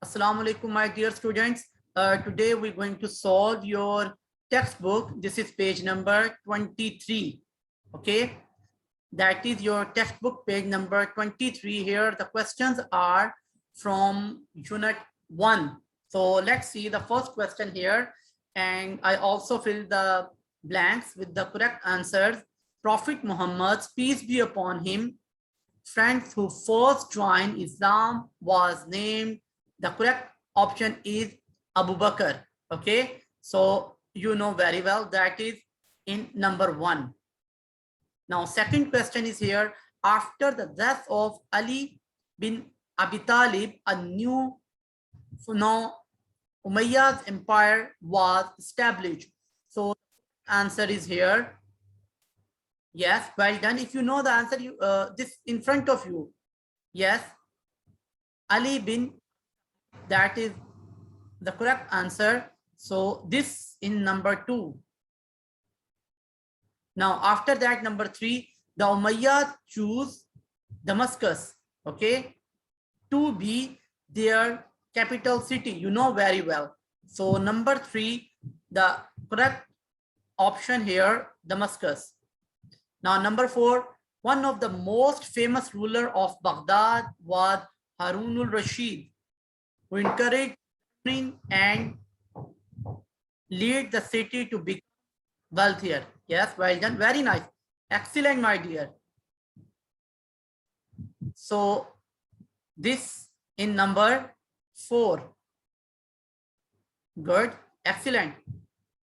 Assalamu alaikum, my dear students. Today we're going to solve your textbook. This is page number 23. Okay, that is your textbook, page number 23. Here the questions are from unit 1. So let's see the first question here. And I also fill the blanks with the correct answers. Prophet Muhammad, peace be upon him, friends who first joined Islam was named. The correct option is Abu Bakr. Okay, so you know very well that is in number 1. Now, second question is here. After the death of Ali bin Abi Talib, a new Umayyad's empire was established. So answer is here. Yes, well done. If you know the answer, you this in front of you. Yes, Ali bin, that is the correct answer. So this in number 2. Now after that, number 3, the Umayyad choose Damascus, okay, to be their capital city. You know very well. So number 3, the correct option here, Damascus. Now number 4, one of the most famous ruler of Baghdad was Harun al-Rashid, who encouraged and lead the city to become wealthier. Yes, well done. Very nice. Excellent, my dear. So this in number 4. Good. Excellent.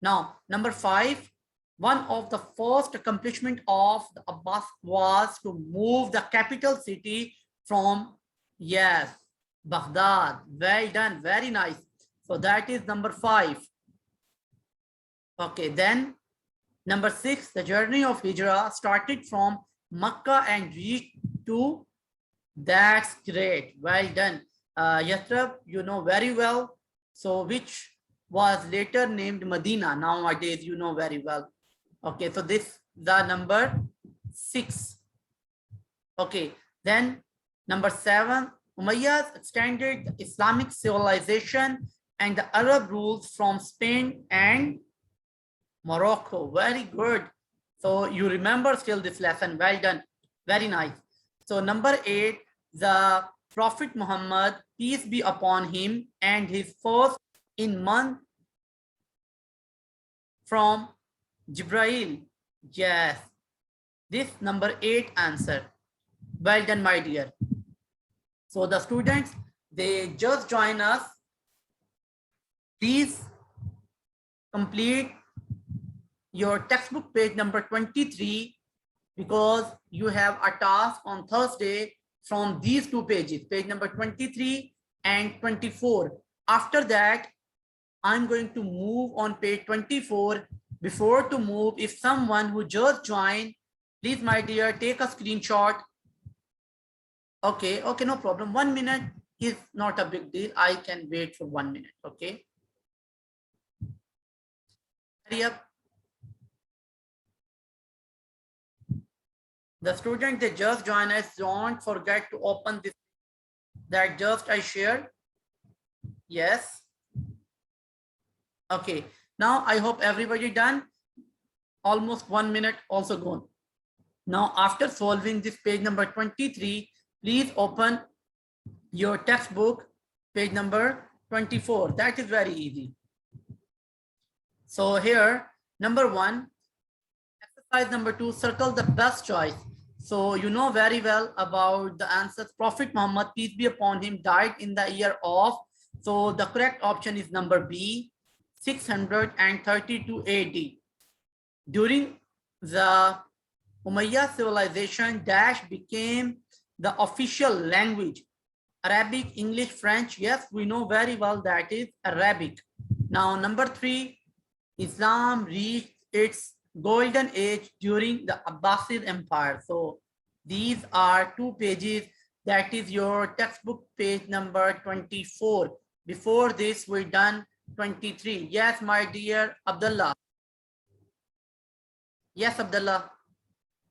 Now, number 5. One of the first accomplishment of the Abbas was to move the capital city from, yes, Baghdad. Well done. Very nice. So that is number 5. Okay, then number 6, the journey of Hijrah started from Makkah and reached to, that's great. Well done. Yathrib, you know very well. So which was later named Medina. Nowadays, you know very well. Okay, so this the number 6. Okay, then number 7, Umayyads extended the Islamic civilization and the Arab rules from Spain and Morocco. Very good. So you remember still this lesson. Well done. Very nice. So number 8, the Prophet Muhammad, peace be upon him, and his first in month from Jibrail. Yes, this number 8 answer. Well done, my dear. So the students, they just join us. Please complete your textbook page number 23, because you have a task on Thursday from these 2 pages, page number 23 and 24. After that, I'm going to move on page 24. Before to move, if someone who just joined, please, my dear, take a screenshot. Okay, no problem. 1 minute is not a big deal. I can wait for 1 minute. Okay. Hurry up. The student, they just join us, don't forget to open this that just I shared. Yes. Okay. Now I hope everybody done. Almost 1 minute also gone. Now after solving this page number 23, please open your textbook page number 24. That is very easy. So here, number 1, exercise number 2, circle the best choice. So you know very well about the answers. Prophet Muhammad, peace be upon him, died in the year of, so the correct option is number B, 632 AD. During the Umayyad civilization, Dash became the official language. Arabic, English, French. Yes, we know very well that is Arabic. Now, number 3, Islam reached its golden age during the Abbasid Empire. So these are 2 pages. That is your textbook page number 24. Before this, we're done 23. Yes, my dear Abdullah. Yes, Abdullah.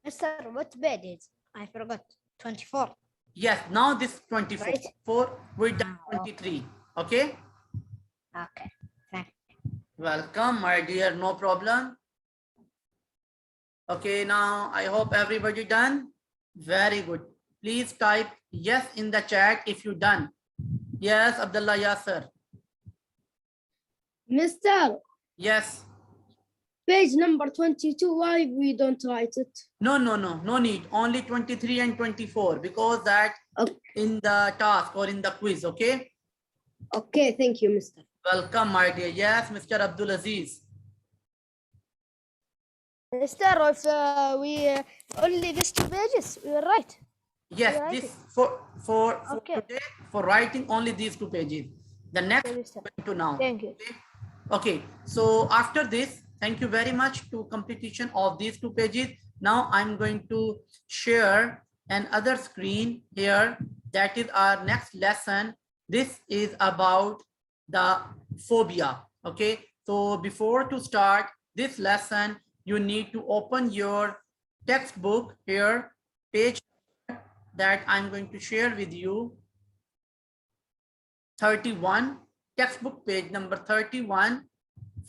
Yes, sir. What page is? I forgot. 24. Yes, now this 24. Right. We're done 23. Okay. Okay. Welcome, my dear. No problem. Okay, now I hope everybody done. Very good. Please type yes in the chat if you done. Yes, Abdullah Yasser. Mr. Yes. Page number 22, why we don't write it? No need. Only 23 and 24 because that Okay. in the task or in the quiz. Okay. Okay, thank you, Mr. Welcome, my dear. Yes, Mr. Abdul Aziz. Mr. If we only these 2 pages, we will write. Yes, Right. this for Okay. today, for writing only these 2 pages. The next Okay, Mr. going to now. Thank you. Okay, so after this, thank you very much to completion of these 2 pages. Now I'm going to share another screen here. That is our next lesson. This is about the phobia. Okay, so before to start this lesson, you need to open your textbook here, page that I'm going to share with you. 31, textbook page number 31.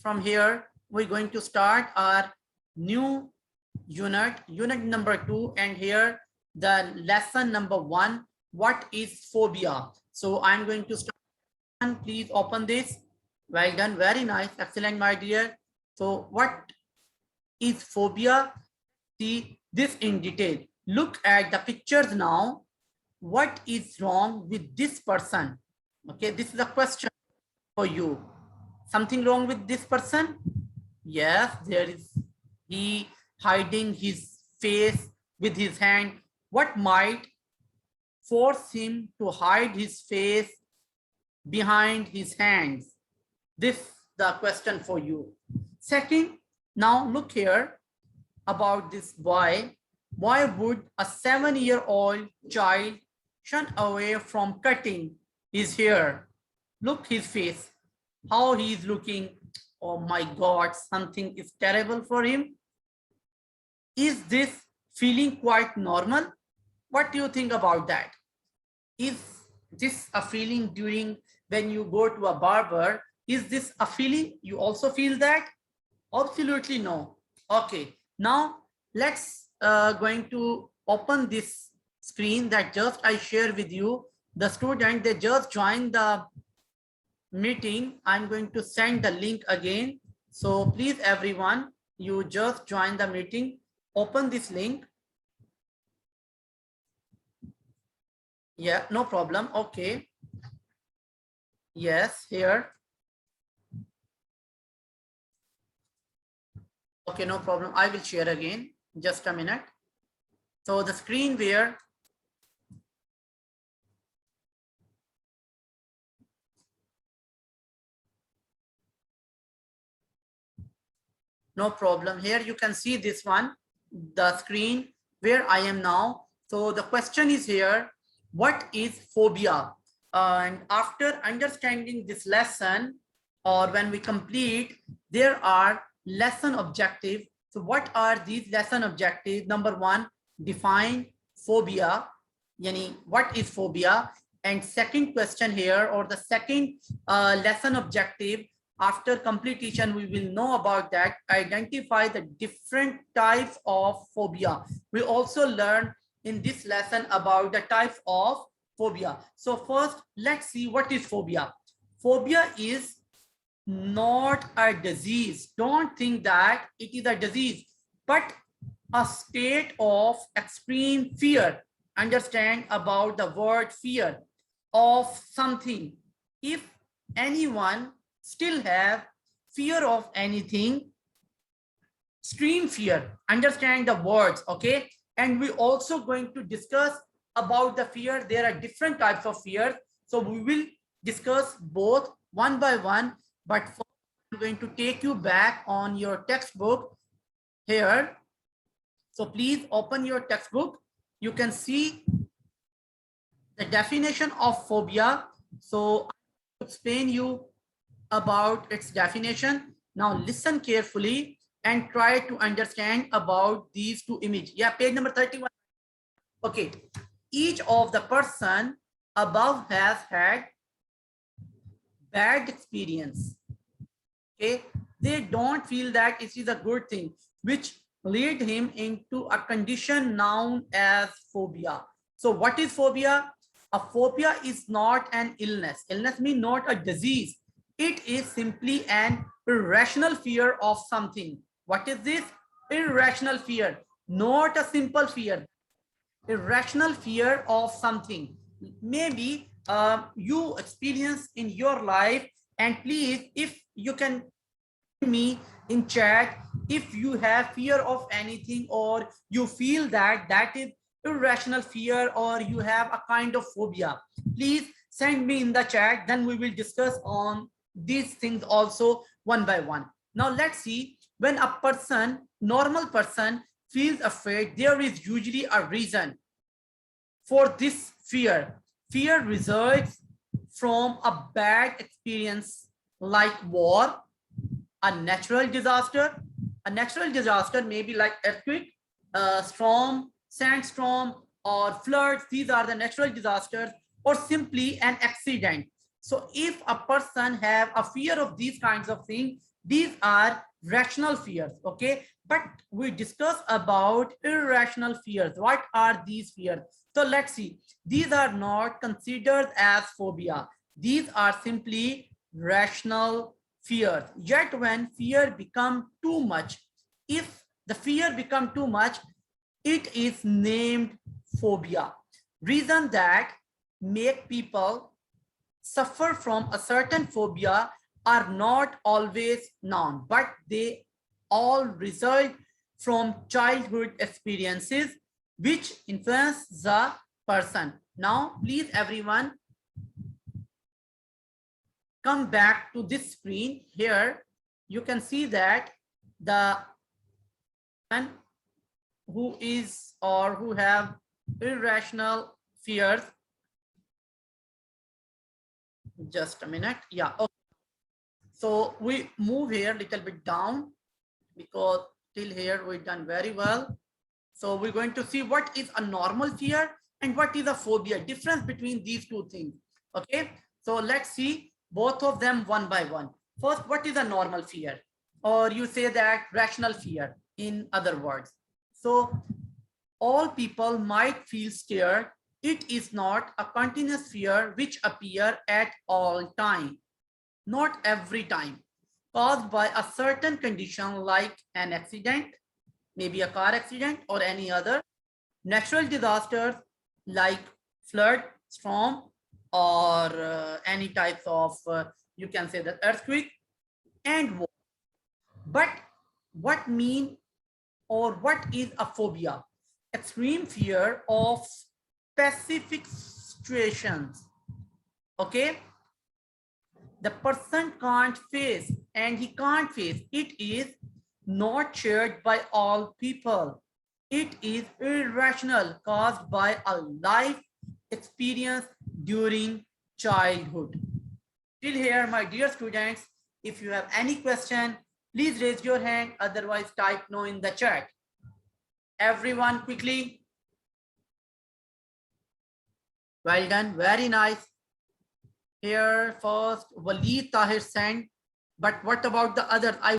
From here, we're going to start our new unit number 2, and here the lesson number 1, what is phobia? So I'm going to start. Please open this. Well done, very nice, excellent, my dear. So what is phobia? See this in detail. Look at the pictures now. What is wrong with this person? Okay, this is a question for you. Something wrong with this person? Yes, there is. He hiding his face with his hand. What might force him to hide his face behind his hands? This is the question for you. Second, now look here about this boy. Why would a 7-year-old child shun away from cutting his hair? Look his face, how he is looking. Oh my God, something is terrible for him. Is this feeling quite normal? What do you think about that? Is this a feeling during when you go to a barber? Is this a feeling? You also feel that? Absolutely no. Okay, now let's going to open this screen that just I share with you. The student, they just joined the meeting. I'm going to send the link again. So please everyone, you just join the meeting, open this link. Yeah, no problem. Okay. Yes, here. Okay, no problem. I will share again. Just a minute. So the screen where no problem. Here you can see this one, the screen where I am now. So the question is here, what is phobia? And after understanding this lesson, or when we complete, there are lesson objectives. So what are these lesson objectives? Number 1, define phobia. Yani, what is phobia? And second question here, or the second lesson objective, after completion, we will know about that. Identify the different types of phobia. We also learn in this lesson about the types of phobia. So first, let's see what is phobia. Phobia is not a disease. Don't think that it is a disease, but a state of extreme fear. Understand about the word fear of something. If anyone still have fear of anything, extreme fear, understand the words, okay? And we also going to discuss about the fear. There are different types of fear, so we will discuss both one by one. But first, I'm going to take you back on your textbook here. So please open your textbook. You can see the definition of phobia. So I'll explain you about its definition. Now listen carefully and try to understand about these 2 images. Yeah, page number 31. Okay, each of the person above has had bad experience. Okay, they don't feel that it is a good thing, which lead him into a condition known as phobia. So what is phobia? A phobia is not an illness. Illness means not a disease. It is simply an irrational fear of something. What is this? Irrational fear, not a simple fear. Irrational fear of something. Maybe you experience in your life, and please, if you can me in chat if you have fear of anything, or you feel that that is irrational fear, or you have a kind of phobia, please send me in the chat, then we will discuss on these things also one by one. Now let's see, when a person, normal person, feels afraid, there is usually a reason for this fear. Fear results from a bad experience like war, a natural disaster. A natural disaster may be like earthquake, storm, sandstorm, or floods. These are the natural disasters, or simply an accident. So if a person have a fear of these kinds of things, these are rational fears. Okay, but we discuss about irrational fears. What are these fears? So let's see. These are not considered as phobia. These are simply rational fear. Yet when fear become too much, if the fear become too much, it is named phobia. Reason that make people suffer from a certain phobia are not always known, but they all result from childhood experiences which influence the person. Now please everyone come back to this screen. Here you can see that the one who is or who have irrational fears, just a minute, yeah, okay. So we move here a little bit down, because till here we've done very well. So we're going to see what is a normal fear and what is a phobia, difference between these two things. Okay, so let's see both of them one by one. First, what is a normal fear? Or you say that rational fear, in other words. So all people might feel scared. It is not a continuous fear which appear at all time, not every time, caused by a certain condition like an accident, maybe a car accident or any other, natural disasters like flood, storm, or any types of, you can say that earthquake and war. But what mean, or what is a phobia? Extreme fear of specific situations. Okay, the person can't face, and he can't face, it is not shared by all people. It is irrational, caused by a life experience during childhood. Till here, my dear students, if you have any question, please raise your hand, otherwise type no in the chat. Everyone quickly. Well done, very nice. Here first, Waleed Tahir sent, but what about the others? I